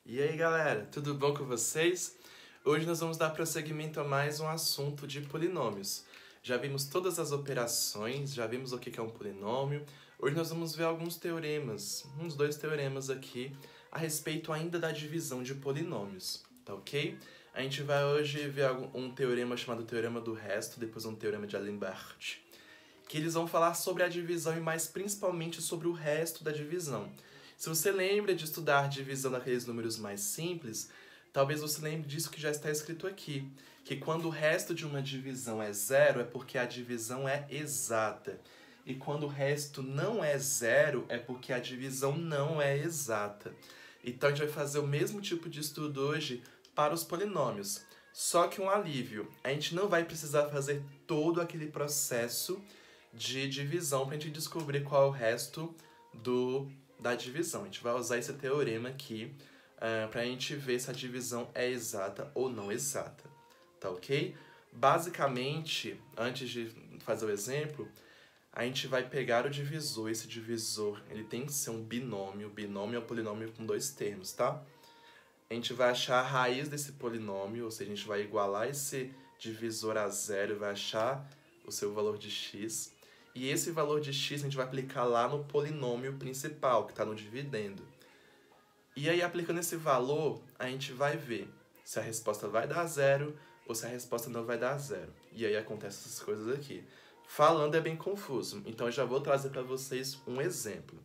E aí galera, tudo bom com vocês? Hoje nós vamos dar prosseguimento a mais um assunto de polinômios. Já vimos todas as operações, já vimos o que é um polinômio. Hoje nós vamos ver alguns teoremas, uns dois teoremas aqui, a respeito ainda da divisão de polinômios, tá ok? A gente vai hoje ver um teorema chamado Teorema do Resto, depois um teorema de Alembert, que eles vão falar sobre a divisão e mais principalmente sobre o resto da divisão. Se você lembra de estudar divisão daqueles números mais simples, talvez você lembre disso que já está escrito aqui, que quando o resto de uma divisão é zero, é porque a divisão é exata. E quando o resto não é zero, é porque a divisão não é exata. Então a gente vai fazer o mesmo tipo de estudo hoje para os polinômios. Só que um alívio, a gente não vai precisar fazer todo aquele processo de divisão para a gente descobrir qual é o resto da divisão. A gente vai usar esse teorema aqui para a gente ver se a divisão é exata ou não exata, tá ok? Basicamente, antes de fazer o exemplo, a gente vai pegar o divisor. Esse divisor ele tem que ser um binômio. Binômio é um polinômio com dois termos, tá? A gente vai achar a raiz desse polinômio, ou seja, a gente vai igualar esse divisor a zero e vai achar o seu valor de x. E esse valor de x a gente vai aplicar lá no polinômio principal, que está no dividendo. E aí, aplicando esse valor, a gente vai ver se a resposta vai dar zero ou se a resposta não vai dar zero. E aí acontecem essas coisas aqui. Falando é bem confuso, então eu já vou trazer para vocês um exemplo.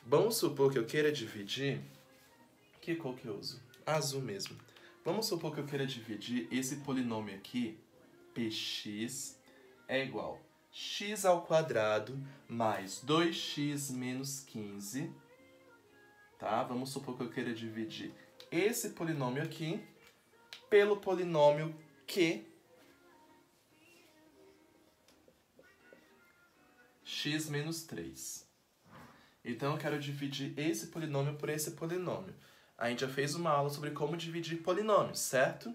Vamos supor que eu queira dividir... Que cor que eu uso? Azul mesmo. Vamos supor que eu queira dividir esse polinômio aqui, px, é igual x ao quadrado mais 2x menos 15, tá? Vamos supor que eu queira dividir esse polinômio aqui pelo polinômio q, x menos 3. Então eu quero dividir esse polinômio por esse polinômio. A gente já fez uma aula sobre como dividir polinômios, certo?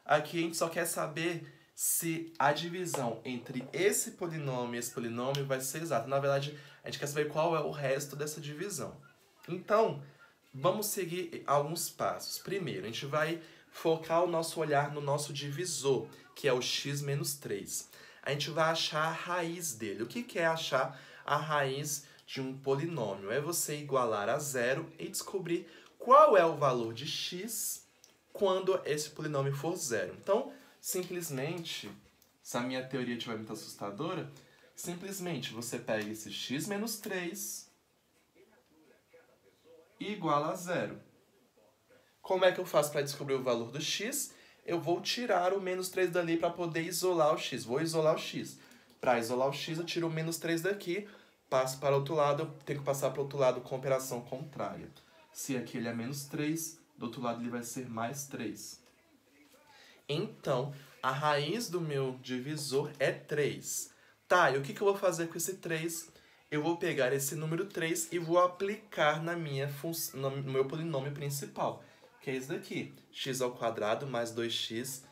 Aqui a gente só quer saber se a divisão entre esse polinômio e esse polinômio vai ser exata. Na verdade, a gente quer saber qual é o resto dessa divisão. Então, vamos seguir alguns passos. Primeiro, a gente vai focar o nosso olhar no nosso divisor, que é o x menos 3. A gente vai achar a raiz dele. O que é achar a raiz de um polinômio? É você igualar a zero e descobrir qual é o valor de x quando esse polinômio for zero. Então, simplesmente, se a minha teoria estiver muito assustadora, simplesmente você pega esse x menos 3 e iguala a zero. Como é que eu faço para descobrir o valor do x? Eu vou tirar o menos 3 dali para poder isolar o x. Vou isolar o x. Para isolar o x, eu tiro o menos 3 daqui, passo para o outro lado, eu tenho que passar para o outro lado com operação contrária. Se aqui ele é menos 3, do outro lado ele vai ser mais 3. Então, a raiz do meu divisor é 3. Tá, e o que eu vou fazer com esse 3? Eu vou pegar esse número 3 e vou aplicar no meu polinômio principal, que é esse daqui, x ao quadrado mais 2x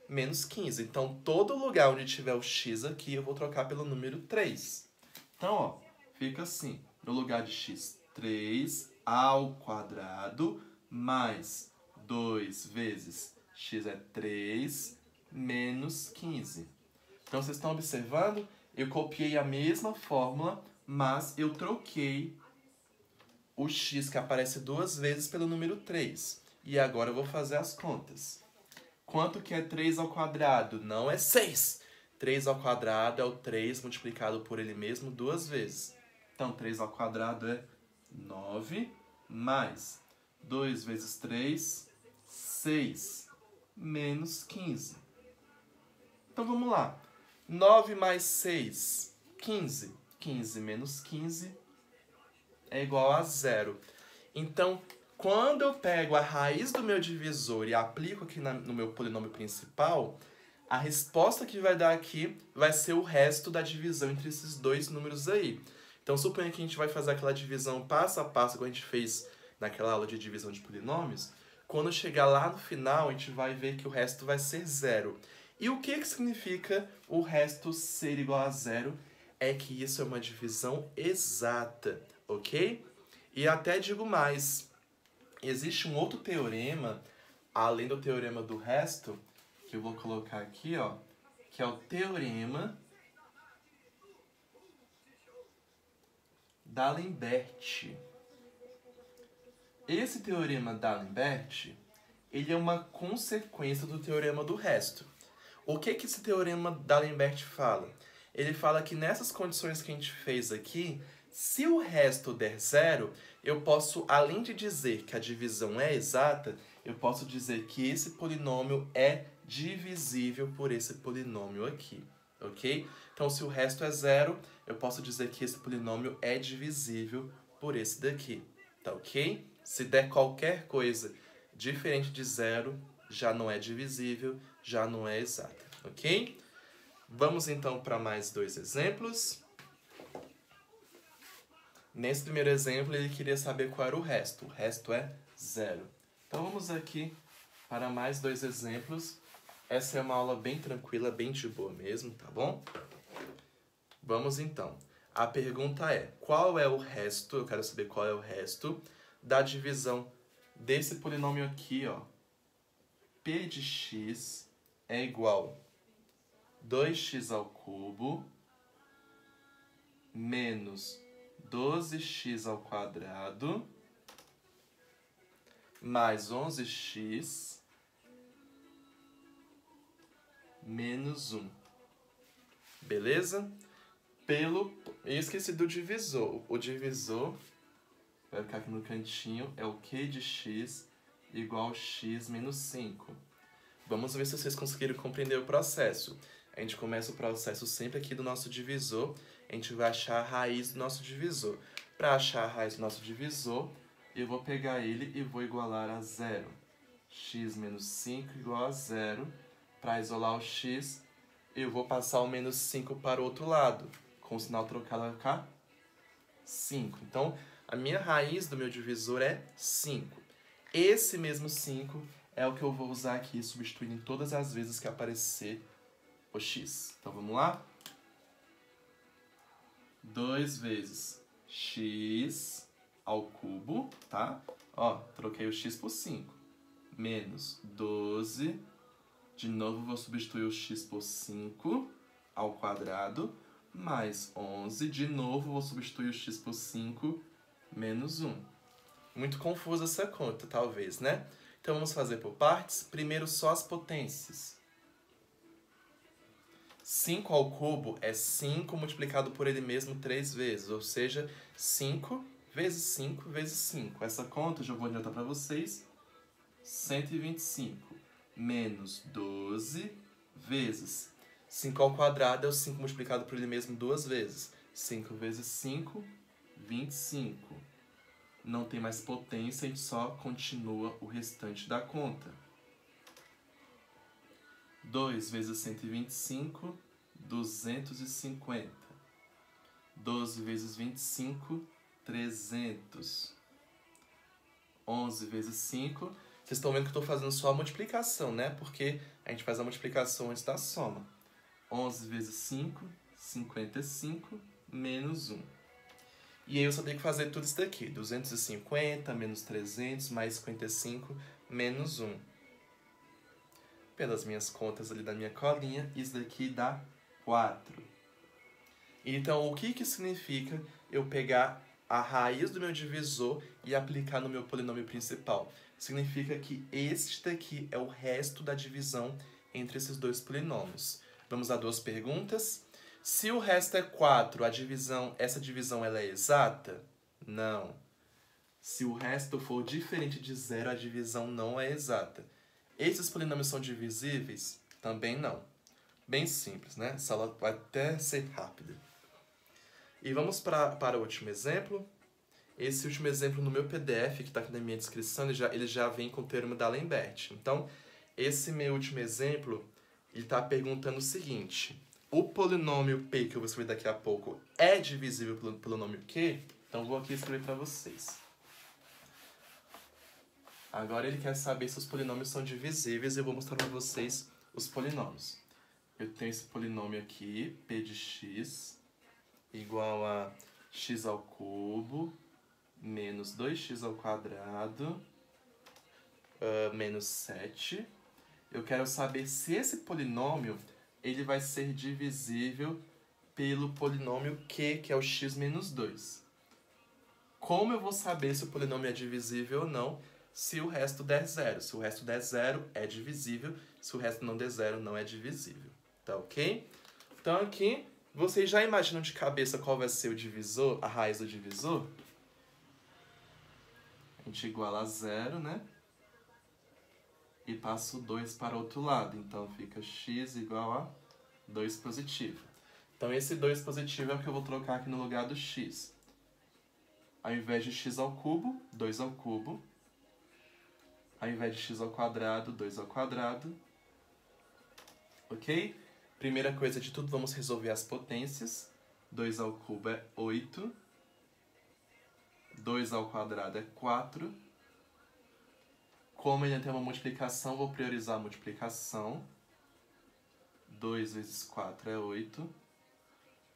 menos 15. Então, todo lugar onde tiver o x aqui, eu vou trocar pelo número 3. Então, ó, fica assim, no lugar de x, 3 ao quadrado mais 2 vezes x é 3 menos 15. Então, vocês estão observando? Eu copiei a mesma fórmula, mas eu troquei o x que aparece duas vezes pelo número 3. E agora eu vou fazer as contas. Quanto que é 3 ao quadrado? Não é 6. 3 ao quadrado é o 3 multiplicado por ele mesmo duas vezes. Então, 3 ao quadrado é 9 mais 2 vezes 3, 6, menos 15. Então, vamos lá. 9 mais 6, 15. 15 menos 15 é igual a 0. Então, quando eu pego a raiz do meu divisor e aplico aqui no meu polinômio principal, a resposta que vai dar aqui vai ser o resto da divisão entre esses dois números aí. Então, suponha que a gente vai fazer aquela divisão passo a passo, como a gente fez naquela aula de divisão de polinômios. Quando chegar lá no final, a gente vai ver que o resto vai ser zero. E o que significa o resto ser igual a zero? É que isso é uma divisão exata, ok? E até digo mais, Existe um outro teorema, além do teorema do resto, que eu vou colocar aqui, ó, que é o teorema d'Alembert. Esse teorema d'Alembert, ele é uma consequência do teorema do resto. O que esse teorema d'Alembert fala? Ele fala que nessas condições que a gente fez aqui, se o resto der zero, eu posso, além de dizer que a divisão é exata, eu posso dizer que esse polinômio é divisível por esse polinômio aqui, ok? Então, se o resto é zero, eu posso dizer que esse polinômio é divisível por esse daqui, tá ok? Se der qualquer coisa diferente de zero, já não é divisível, já não é exata, ok? Vamos então para mais dois exemplos. Nesse primeiro exemplo, ele queria saber qual era o resto. O resto é zero. Então vamos aqui para mais dois exemplos. Essa é uma aula bem tranquila, bem de boa mesmo, tá bom? Vamos então. A pergunta é, qual é o resto, eu quero saber qual é o resto da divisão desse polinômio aqui, ó. P de x é igual a 2x ao cubo menos 12x ao quadrado mais 11x menos 1. Beleza? Eu esqueci do divisor. O divisor vai ficar aqui no cantinho, é o Q de x igual a x menos 5. Vamos ver se vocês conseguiram compreender o processo. A gente começa o processo sempre aqui do nosso divisor. A gente vai achar a raiz do nosso divisor. Para achar a raiz do nosso divisor, eu vou pegar ele e vou igualar a zero. X menos 5 igual a zero. Para isolar o x, eu vou passar o menos 5 para o outro lado. Com o sinal trocado vai ficar 5. Então, a minha raiz do meu divisor é 5. Esse mesmo 5 é o que eu vou usar aqui, substituindo todas as vezes que aparecer o x. Então, vamos lá? 2 vezes x ao cubo, tá? Ó, troquei o x por 5. Menos 12. De novo, vou substituir o x por 5 ao quadrado. Mais 11. De novo, vou substituir o x por 5 menos 1. Muito confusa essa conta, talvez, né? Então, vamos fazer por partes. Primeiro, só as potências. 5 ao cubo é 5 multiplicado por ele mesmo 3 vezes, ou seja, 5 vezes 5 vezes 5. Essa conta, eu já vou adiantar para vocês, 125 menos 12 vezes 5 ao quadrado é o 5 multiplicado por ele mesmo 2 vezes. 5 vezes 5, 25. Não tem mais potência, a gente só continua o restante da conta. 2 vezes 125, 250. 12 vezes 25, 300. 11 vezes 5. Vocês estão vendo que eu estou fazendo só a multiplicação, né? Porque a gente faz a multiplicação antes da soma. 11 vezes 5, 55, menos 1. E aí eu só tenho que fazer tudo isso daqui. 250 menos 300 mais 55 menos 1. Pelas minhas contas ali da minha colinha, isso daqui dá 4. Então, o que significa eu pegar a raiz do meu divisor e aplicar no meu polinômio principal? Significa que este daqui é o resto da divisão entre esses dois polinômios. Vamos a duas perguntas. Se o resto é 4, essa divisão ela é exata? Não. Se o resto for diferente de zero, a divisão não é exata. Esses polinômios são divisíveis? Também não. Bem simples, né? Essa aula vai até ser rápida. E vamos para o último exemplo. Esse último exemplo no meu PDF, que está aqui na minha descrição, ele já vem com o termo d'Alembert. Então, esse meu último exemplo, ele está perguntando o seguinte. O polinômio P, que eu vou escrever daqui a pouco, é divisível pelo polinômio Q? Então, vou aqui escrever para vocês. Agora ele quer saber se os polinômios são divisíveis e eu vou mostrar para vocês os polinômios. Eu tenho esse polinômio aqui, P de x, igual a x ao cubo, menos 2x ao quadrado, menos 7. Eu quero saber se esse polinômio ele vai ser divisível pelo polinômio Q, que é o x menos 2. Como eu vou saber se o polinômio é divisível ou não se o resto der zero? Se o resto der zero, é divisível. Se o resto não der zero, não é divisível. Tá ok? Então aqui, vocês já imaginam de cabeça qual vai ser o divisor, a raiz do divisor? A gente iguala a zero, né? E passa o 2 para o outro lado. Então fica x igual a 2 positivo. Então esse 2 positivo é o que eu vou trocar aqui no lugar do x. Ao invés de x ao cubo, 2 ao cubo. Ao invés de x ao quadrado, 2 ao quadrado. Ok? Primeira coisa de tudo, vamos resolver as potências. 2 ao cubo é 8. 2 ao quadrado é 4. Como ele tem uma multiplicação, vou priorizar a multiplicação. 2 vezes 4 é 8.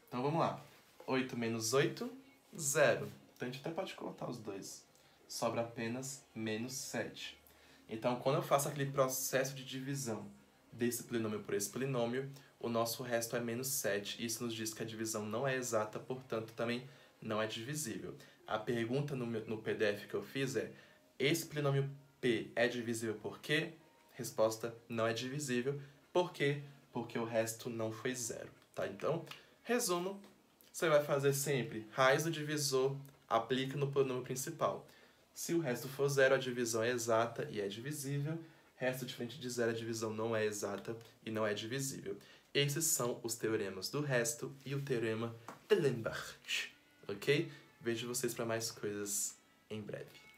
Então vamos lá. 8 menos 8, 0. Então a gente até pode cortar os dois. Sobra apenas menos 7. Então quando eu faço aquele processo de divisão desse polinômio por esse polinômio, o nosso resto é menos 7. Isso nos diz que a divisão não é exata, portanto também não é divisível. A pergunta no PDF que eu fiz é: esse polinômio P é divisível por quê? Resposta: não é divisível. Por quê? Porque o resto não foi zero. Tá? Então, resumo, você vai fazer sempre raiz do divisor, aplica no polinômio principal. Se o resto for zero, a divisão é exata e é divisível. Resto diferente de zero, a divisão não é exata e não é divisível. Esses são os teoremas do resto e o teorema de Lambert. Ok? Vejo vocês para mais coisas em breve.